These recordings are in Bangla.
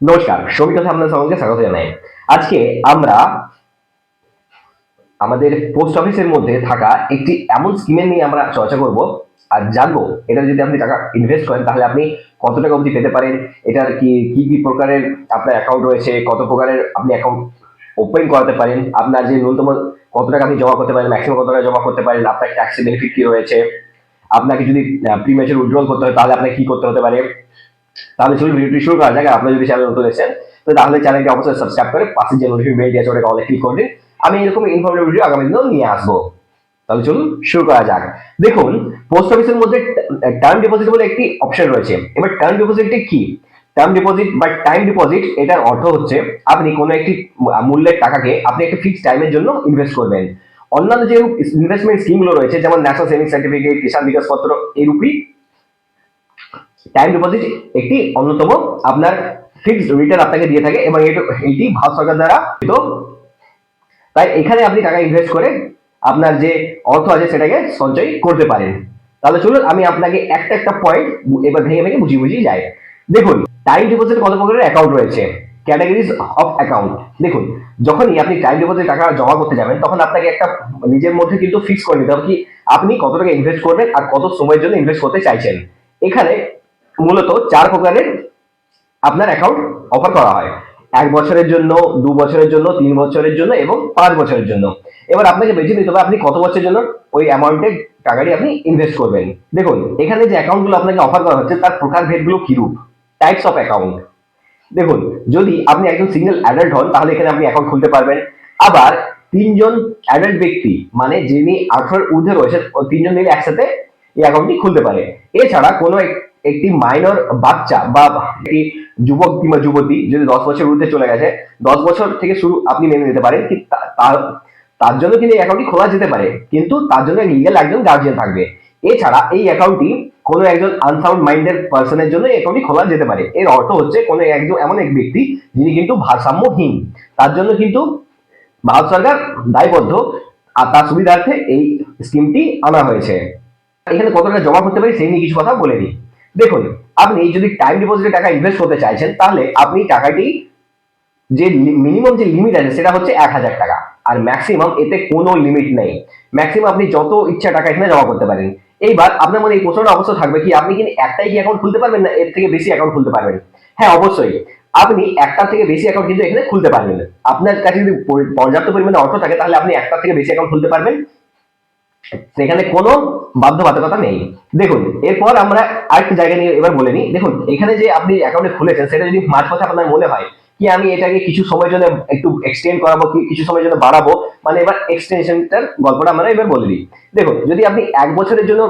নমস্কার, শ্রমিক কথা আপনাদের সকলকে স্বাগত জানাই। আজকে আমরা আমাদের পোস্ট অফিসের মধ্যে থাকা একটি এমন স্কিমের নিয়ে আমরা চর্চা করব আর জানবো এটা যদি আপনি টাকা ইনভেস্ট করেন তাহলে আপনি কত টাকা অবধি পেতে পারেন, এটার কি কি কি প্রকারের আপনার অ্যাকাউন্ট রয়েছে, কত প্রকারের আপনি অ্যাকাউন্ট ওপেন করাতে পারেন, আপনার যে ন্যূনতম কত টাকা আপনি জমা করতে পারেন, ম্যাক্সিমাম কত টাকা জমা করতে পারেন, আপনার ট্যাক্সের বেনিফিট কি রয়েছে, আপনাকে যদি প্রিমেচার উইথড্রল করতে হয় তাহলে আপনাকে কি করতে হতে পারে। তাহলে চলুন ভিডিওটি শুরু করা যাক। আর আপনারা যদি চ্যানেল নতুন এসেছেন তো তাহলে চ্যানেলটি অবশ্যই সাবস্ক্রাইব করে পাশে যে নোটিফিকেশন বেলটি আছে ওটাকে অলে ক্লিক করে দিন। আমি এরকম ইনফরমেটিভ ভিডিও আগামী দিনেও নিয়ে আসবো। তাহলে চলুন শুরু করা যাক। দেখুন, পোস্ট অফিসের মধ্যে টার্ম ডিপোজিট বলে একটি অপশন রয়েছে। এবার টার্ম ডিপোজিটটি কি? টার্ম ডিপোজিট বা টাইম ডিপোজিট এটার অর্থ হচ্ছে আপনি কোনো একটি মূল্যের টাকাকে আপনি একটা ফিক্সড টাইমের জন্য ইনভেস্ট করবেন। অন্যান্য যে ইনভেস্টমেন্ট স্কিমগুলো রয়েছে যেমন ন্যাশনাল সেভিংস সার্টিফিকেট, কিষাণ বিকাশ পত্র, এরূপই টাইম ডিপোজিট একটি অন্যতম আপনার ফিক্সড রিটার্ন আপনাকে দিয়ে থাকে এবং এটি ভারত সরকার দ্বারা। তো তাই এখানে আপনি টাকা ইনভেস্ট করে আপনার যে অর্থ আছে সেটাকে সঞ্চয় করতে পারেন। তাহলে চলুন আমি আপনাকে একটা একটা পয়েন্ট এবার ভেঙে ভেঙে বুঝিয়ে যাই। দেখুন, টাইম ডিপোজিট কত প্রকারের অ্যাকাউন্ট রয়েছে, ক্যাটাগরিজ অফ অ্যাকাউন্ট। দেখুন, যখনই আপনি টাইম ডিপোজিট টাকা জমা করতে যাবেন তখন আপনাকে একটা নিজের মধ্যে কিন্তু ফিক্স করে নিতে হবে কি আপনি কত টাকা ইনভেস্ট করবেন আর কত সময়ের জন্য ইনভেস্ট করতে চাইছেন। এখানে মূলত 4 প্রকারের আপনার অ্যাকাউন্ট অফার করা হয়। 1 বছরের জন্য, 2 বছরের জন্য, 3 বছরের জন্য এবং 5 বছরের জন্য। এবার আপনাকে বেছে নিতে হবে আপনি কত বছরের জন্য ওই অ্যামাউন্টের টাকাটি আপনি ইনভেস্ট করবেন। দেখুন, এখানে যে অ্যাকাউন্টগুলো আপনাকে অফার করা হচ্ছে তার প্রকারভেদগুলো কিরূপ, টাইপস অফ অ্যাকাউন্ট। দেখুন, যদি আপনি একজন সিঙ্গেল অ্যাডাল্ট হন তাহলে এখানে আপনি অ্যাকাউন্ট খুলতে পারবেন। আবার 3 জন অ্যাডাল্ট ব্যক্তি মানে যিনি 18 এর ঊর্ধ্বে রয়েছেন ও 3 জন মিলে একসাথে এই অ্যাকাউন্টটি খুলতে পারে। এছাড়া কোনো একটি মাইনর বাচ্চা বা একটি যুবক কিংবা যুবতী যদি 10 বছর ঊর্ধ্বে চলে গেছে, 10 বছর থেকে শুরু আপনি মেনে নিতে পারেন কি তার তার জন্য কিন্তু এই অ্যাকাউন্টটি খোলা যেতে পারে, কিন্তু তার জন্য লিগ্যাল একজন গার্জিয়ান থাকবে। এছাড়া এই অ্যাকাউন্টটি কোনো একজন আনসাউন্ড মাইন্ডেড পার্সনের জন্য অ্যাকাউন্টটি খোলা যেতে পারে। এর অর্থ হচ্ছে কোনো একজন এমন এক ব্যক্তি যিনি কিন্তু ভারসাম্যহীন, তার জন্য কিন্তু ভারত সরকার দায়বদ্ধ আর তার সুবিধার্থে এই স্কিমটি আনা হয়েছে। এখানে কত টাকা জমা করতে পারি সেই নিয়ে কিছু কথা বলে দিই। দেখুন, আপনি যদি টাইম ডিপোজিটে টাকা ইনভেস্ট করতে চাইছেন তাহলে আপনি টাকাটি যে মিনিমাম যে লিমিট আছে সেটা হচ্ছে 1000 টাকা, আর ম্যাক্সিমাম এতে কোনো লিমিট নেই। ম্যাক্সিমাম আপনি যত ইচ্ছা টাকা এখানে জমা করতে পারেন। এইবার আপনার মনে এই প্রশ্নটা অবশ্য থাকবে কি আপনি কি একটাই কি অ্যাকাউন্ট খুলতে পারবেন না এর থেকে বেশি অ্যাকাউন্ট খুলতে পারবেন? হ্যাঁ, অবশ্যই আপনি একটা থেকে বেশি অ্যাকাউন্ট কিন্তু এখানে খুলতে পারবেন। আপনার কাছে যদি পর্যাপ্ত পরিমাণে অর্থ থাকে তাহলে আপনি একটা থেকে বেশি অ্যাকাউন্ট খুলতে পারবেন, সেখানে কোনো বাধ্যবাধকতা নেই। দেখুন, এরপর আমরা আরেকটি জায়গা নিয়ে এবার বলে নিই। দেখুন, এখানে যে আপনি অ্যাকাউন্টে খুলেছেন সেটা যদি মাঝপথে আপনার মনে হয় কি আমি এটাকে কিছু সময়ের জন্য একটু এক্সটেন্ড করাবো কি কিছু সময়ের জন্য বাড়াবো, মানে এবার এক্সটেনশনটার গল্পটা আমরা এবার বলে দিই। দেখুন, যদি আপনি 1 বছরের জন্য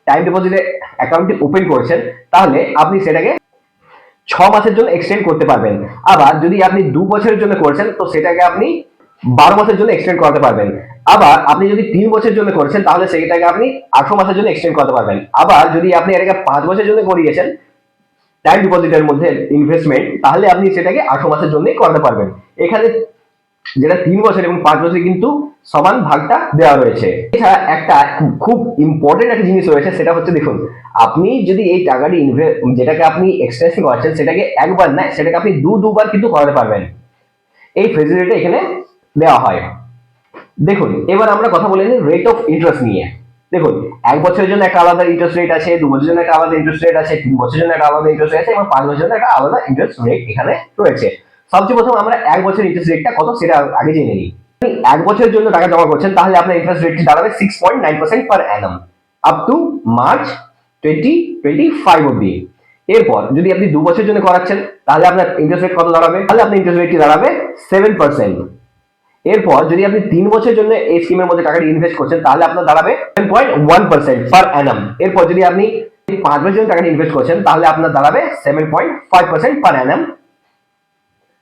টাইম ডিপোজিটে অ্যাকাউন্টটি ওপেন করেছেন তাহলে আপনি সেটাকে 6 মাসের জন্য এক্সটেন্ড করতে পারবেন। আবার যদি আপনি 2 বছরের জন্য করছেন তো সেটাকে আপনি 12 মাসের জন্য এক্সটেন্ড করতে পারবেন। আবার আপনি যদি 3 বছরের জন্য করছেন তাহলে সেটাকে আপনি 18 মাসের জন্য এক্সটেন্ড করতে পারবেন। আবার যদি আপনি এটাকে 5 বছরের জন্য করিয়েছেন টাইম ডিপোজিটের মধ্যে ইনভেস্টমেন্ট, তাহলে আপনি সেটাকে 18 মাসের জন্যই করতে পারবেন। এখানে যেটা 3 বছর এবং 5 বছর কিন্তু সমান ভাগটা দেওয়া রয়েছে। এছাড়া একটা খুব ইম্পর্টেন্ট একটা জিনিস রয়েছে, সেটা হচ্ছে দেখুন, আপনি যদি এই টাকাটি যেটাকে আপনি এক্সটেনশন করাচ্ছেন সেটাকে একবার না সেটাকে আপনি দুবার কিন্তু করাতে পারবেন। এই ফেসিলিটি এখানে দেওয়া হয়। দেখুন, এবার আমরা কথা বলে নিই রেট অফ ইন্টারেস্ট নিয়ে। দেখুন, 1 বছরের জন্য একটা আলাদা ইন্টারেস্ট রেট আছে, 2 বছরের জন্য একটা আলাদা ইন্টারেস্ট রেট আছে, 3 বছরের জন্য একটা আলাদা ইন্টারেস্ট রেট আছে এবং 5 বছরের জন্য একটা আলাদা ইন্টারেস্ট রেট এখানে রয়েছে। সবচেয়ে প্রথম আমরা 1 বছরের ইন্টারেস্ট রেটটা কত সেটা আগে জেনে নিই। আপনি 1 বছরের জন্য টাকা জমা করছেন তাহলে আপনার ইন্টারেস্ট রেটটি দাঁড়াবে 6.9% পার অ্যানাম আপ টু মার্চ 2025 অবধি। এরপর যদি আপনি 2 বছরের জন্য করাচ্ছেন তাহলে আপনার ইন্টারেস্ট রেট কত দাঁড়াবে? তাহলে আপনার ইন্টারেস্ট রেটটি দাঁড়াবে 7%। এরপর যদি আপনি 3 বছরের জন্য এই স্কিমের মধ্যে টাকাটি ইনভেস্ট করছেন তাহলে আপনার দাঁড়াবে 7.1% পার অ্যানাম। এরপর যদি আপনি 5 বছরের জন্য টাকাটি ইনভেস্ট করছেন তাহলে আপনার দাঁড়াবে 7.5% পার অ্যানাম।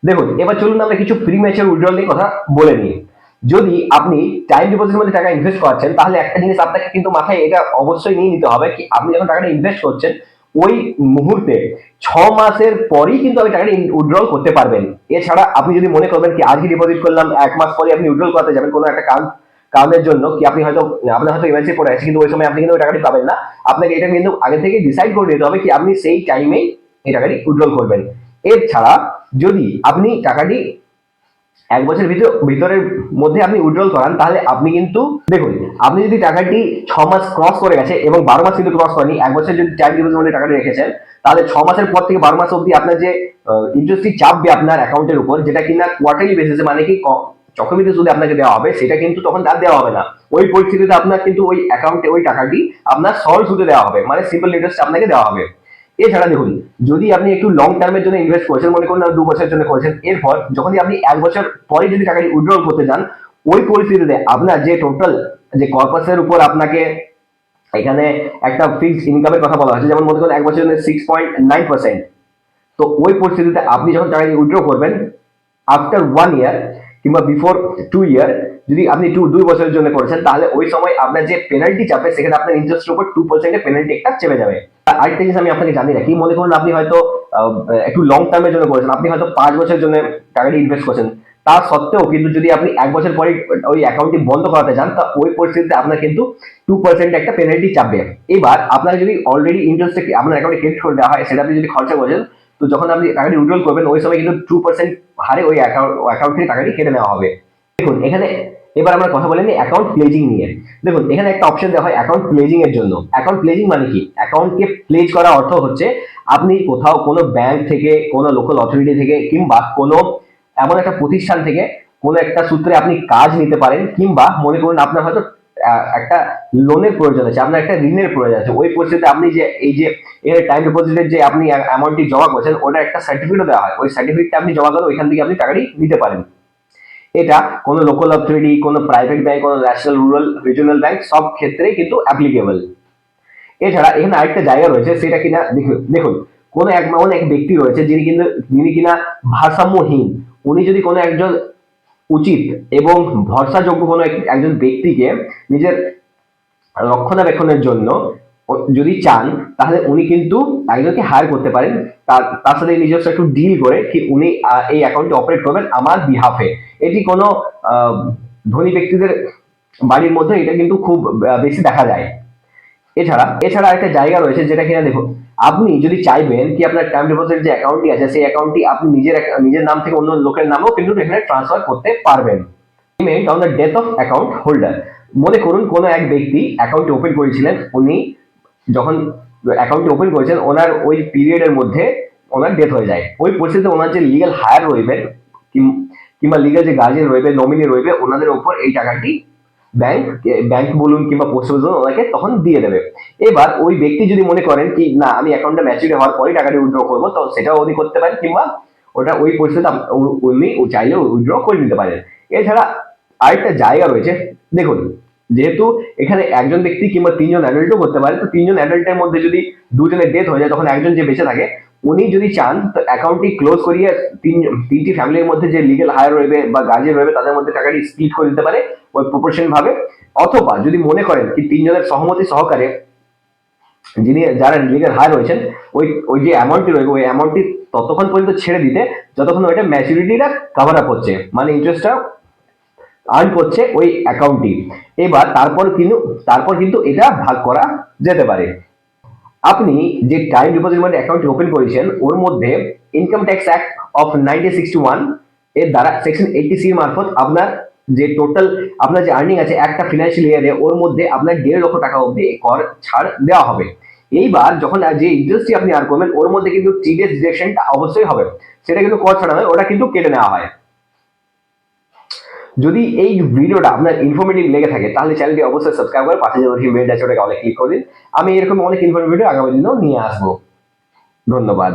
দেখুন, এবার চলুন আমরা কিছু প্রিম্যাচার উইথড্রল নিয়ে কথা বলে নিই। যদি আপনি টাইম ডিপোজিটের মধ্যে টাকা ইনভেস্ট করছেন তাহলে একটা জিনিস আপনাকে কিন্তু মাথায় এটা অবশ্যই নিয়ে নিতে হবে কি আপনি যখন টাকাটা ইনভেস্ট করছেন ওই মুহূর্তে 6 মাসের পরেই কিন্তু আপনি টাকাটা উইথড্রল করতে পারবেন। এছাড়া আপনি যদি মনে করবেন কি আজকে ডিপোজিট করলাম 1 মাস পরে আপনি উইথড্রল করতে যাবেন কোনো একটা কারণের জন্য কি আপনি হয়তো আপনার হয়তো ইমার্জেন্সি পড়ে আছে কিন্তু ওই সময় আপনি কিন্তু ওই টাকাটি পাবেন না। আপনাকে এটা কিন্তু আগে থেকে ডিসাইড করে নিতে হবে কি আপনি সেই টাইমেই এই টাকাটি উইথড্রল করবেন। এছাড়া যদি আপনি টাকাটি 1 বছরের ভিতরের মধ্যে আপনি উইথড্রল করান, তাহলে আপনি কিন্তু দেখুন, আপনি যদি টাকাটি 6 মাস ক্রস করে গেছে এবং 12 মাস কিন্তু ক্রস করেনি, 1 বছর যদি টাইম ডিপোজিট মধ্যে টাকাটি রেখেছেন, তাহলে 6 মাসের পর থেকে 12 মাস অবধি আপনার যে ইন্টারেস্টটি চাপবে আপনার অ্যাকাউন্টের উপর, যেটা কিনা কোয়ার্টারলি বেসিসে, মানে কি চক্রবৃদ্ধি সুদে আপনাকে দেওয়া হবে, সেটা কিন্তু তখন আর দেওয়া হবে না। ওই পরিস্থিতিতে আপনার কিন্তু ওই অ্যাকাউন্টে ওই টাকাটি আপনার সরল সুদে দেওয়া হবে, মানে সিম্পল ইন্টারেস্ট আপনাকে দেওয়া হবে। এছাড়া দেখুন, যদি আপনি একটু লং টার্মের জন্য ইনভেস্ট করেছেন, মনে করুন 2 বছরের জন্য করেছেন, এরপর যখনই আপনি 1 বছর পরে যদি টাকাটি উইথড্রল করতে যান, ওই পরিস্থিতিতে আপনার যে টোটাল যে কর্পাসের উপর আপনাকে এখানে একটা ফিক্সড ইনকামের কথা বলা হয়েছে, যেমন মনে করুন 1 বছরের জন্য 6.9%। তো ওই পরিস্থিতিতে আপনি যখন টাকাটি উইথড্র করবেন আফটার 1 ইয়ার কিংবা বিফোর 2 ইয়ার, যদি আপনি 2 বছরের জন্য করেছেন, তাহলে ওই সময় আপনার যে পেনাল্টি চাপবে, সেখানে আপনার ইন্টারেস্টের উপর 2% পেনাল্টি একটা চেপে যাবে। আরেকটা জিনিস আমি আপনাকে জানি না, কি মনে করুন আপনি হয়তো একটু লং টার্মের জন্য করেছেন, আপনি হয়তো 5 বছরের জন্য টাকাটি ইনভেস্ট করছেন, তা সত্ত্বেও কিন্তু যদি আপনি 1 বছর পরে ওই অ্যাকাউন্টটি বন্ধ করাতে চান, তা ওই পরিস্থিতিতে আপনার কিন্তু 2% একটা পেনাল্টি চাপবে। এবার আপনার যদি অলরেডি ইন্টারেস্ট আপনার অ্যাকাউন্টে ক্রেডিট করে দেওয়া হয়, সেটা আপনি যদি খরচা করেছেন, তো যখন আপনি টাকাটি উইথড্রল করবেন, ওই সময় কিন্তু 2% হারে ওই অ্যাকাউন্ট থেকে টাকাটি কেটে নেওয়া হবে। দেখুন এখানে এবার আমরা কথা বলে নিই অ্যাকাউন্ট প্লেজিং নিয়ে। দেখুন এখানে একটা অপশন দেওয়া হয় অ্যাকাউন্ট প্লেজিং এর জন্য। অ্যাকাউন্ট প্লেজিং মানে কি? অ্যাকাউন্টকে প্লেজ করা অর্থ হচ্ছে আপনি কোথাও কোনো ব্যাংক থেকে, কোনো লোকাল অথরিটি থেকে, কিংবা কোনো এমন একটা প্রতিষ্ঠান থেকে কোনো একটা সূত্রে আপনি কাজ নিতে পারেন, কিংবা মনে করুন আপনার হয়তো একটা লোনের প্রয়োজন আছে, আপনার একটা ঋণের প্রয়োজন আছে, ওই পরিস্থিতিতে আপনি যে এই যে এখানে টাইম ডিপোজিটের যে আপনি অ্যামাউন্টটি জমা করছেন, ওটা একটা সার্টিফিকেটও দেওয়া হয়, ওই সার্টিফিকেটটা আপনি জমা করে ওইখান থেকে আপনি টাকাটি নিতে পারেন। এটা কোনো লোকাল অথরিটি, কোনো প্রাইভেট ব্যাংক, কোনো ন্যাশনাল, রুরাল, রিজিওনাল ব্যাংক, সব ক্ষেত্রেই কিন্তু অ্যাপ্লিকেবল। এছাড়া এখানে আরেকটা জায়গা রয়েছে, সেটা কিনা দেখুন কোন এক ব্যক্তি রয়েছে যিনি কিনা ভারসাম্যহীন। উনি যদি কোনো একজন উচিত এবং ভরসাযোগ্য কোনো একজন ব্যক্তিকে নিজের রক্ষণাবেক্ষণের জন্য যদি চান, তাহলে উনি কিন্তু একজনকে হায়ার করতে পারেন, তার সাথে নিজস্ব একটু ডিল করে কি উনি এই অ্যাকাউন্টটি অপারেট করবেন আমার বিহাফে। এটি কোনো ধনী ব্যক্তিদের বাড়ির মধ্যে এটা কিন্তু খুব বেশি দেখা যায়। এছাড়া একটা জায়গা রয়েছে, যেটা কিনা দেখুন, আপনি যদি চাইবেন কি আপনার টার্ম ডিপোজিট যে অ্যাকাউন্টটি আছে, সেই অ্যাকাউন্টটি আপনি নিজের নাম থেকে অন্য লোকের নামেও কিন্তু এখানে ট্রান্সফার করতে পারবেন। Payment on the death of account holder. মনে করুন কোনো এক ব্যক্তি অ্যাকাউন্টটি ওপেন করেছিলেন, উনি যখন অ্যাকাউন্টটি ওপেন করেছেন, ওনার ওই পিরিয়ডের মধ্যে ওনার ডেথ হয়ে যায়। ওই পরিস্থিতিতে ওনার যে লিগ্যাল হায়ার রইবেন কিংবা লিগ্যাল যে গার্জিয়ান রইবে, নমিনি রইবে, ওনাদের উপর এই টাকাটি ব্যাংক বলুন কিংবা পোস্ট অফিস বলুন, ওনাকে তখন দিয়ে দেবে। এবার ওই ব্যক্তি যদি মনে করেন কি না, আমি অ্যাকাউন্টটা ম্যাচুরিটি হওয়ার পরেই টাকাটি উইথড্র করবো, তো সেটাও উনি করতে পারেন, কিংবা ওটা ওই পরিস্থিতিতে উনি চাইলে উইথড্র করে নিতে পারেন। এছাড়া আরেকটা জায়গা রয়েছে, দেখুন যেহেতু এখানে একজন ব্যক্তি কিংবা 3জন অ্যাডাল্টও করতে পারে, তো 3জন অ্যাডাল্টের মধ্যে যদি 2জনের ডেথ হয়ে যায়, তখন একজন যে বেঁচে থাকে, উনি যদি চান তো অ্যাকাউন্টটি ক্লোজ করিয়ে তিনটি ফ্যামিলির মধ্যে যে লিগ্যাল হায়ার রয়েবে বা গার্জিয়ান রয়েবে, তাদের মধ্যে টাকাটি স্প্লিট করে দিতে পারে ওই প্রপোর্শন ভাবে। অথবা যদি মনে করেন কি 3জনের সহমতি সহকারে যারা লিগ্যাল হায়ার রয়েছেন, ওই যে অ্যামাউন্টটি রয়েছে, ওই অ্যামাউন্টটি ততক্ষণ পর্যন্ত ছেড়ে দিতে যতক্ষণ ওইটা ম্যাচুরিটিটা কভার আপ হচ্ছে, মানে ইন্টারেস্টটা আর্ন করছে ওই অ্যাকাউন্টটি। এবার তারপর কিন্তু এটা ভাগ করা যেতে পারে। আপনি যে টাইম ডিপোজিট মানে অ্যাকাউন্ট ওপেন করেছেন, ওর মধ্যে ইনকাম ট্যাক্স অ্যাক্ট অফ 1961 এর দ্বারা সেকশন 80C মারফত আপনার যে টোটাল আপনার যে আর্নিং আছে একটা ফিনান্সিয়াল ইয়ারে, ওর মধ্যে আপনার 1.5 লক্ষ টাকা অবধি কর ছাড় দেওয়া হবে। এইবার যখন যে ইন্টারেস্টটি আপনি আর্ন করবেন, ওর মধ্যে কিন্তু টিডিএস ডিডাকশনটা অবশ্যই হবে, সেটা কিন্তু কর ছাড়া হয়, ওটা কিন্তু কেটে নেওয়া হয়। যদি এই ভিডিওটা আপনার ইনফরমেটিভ লেগে থাকে, তাহলে চ্যানেলটি অবশ্যই সাবস্ক্রাইব করে পাশে যে বেল আছে ওটাকে অনেক ক্লিক করে দিন। আমি এরকম অনেক ইনফরমেটিভ ভিডিও আগামী দিনেও নিয়ে আসবো। ধন্যবাদ।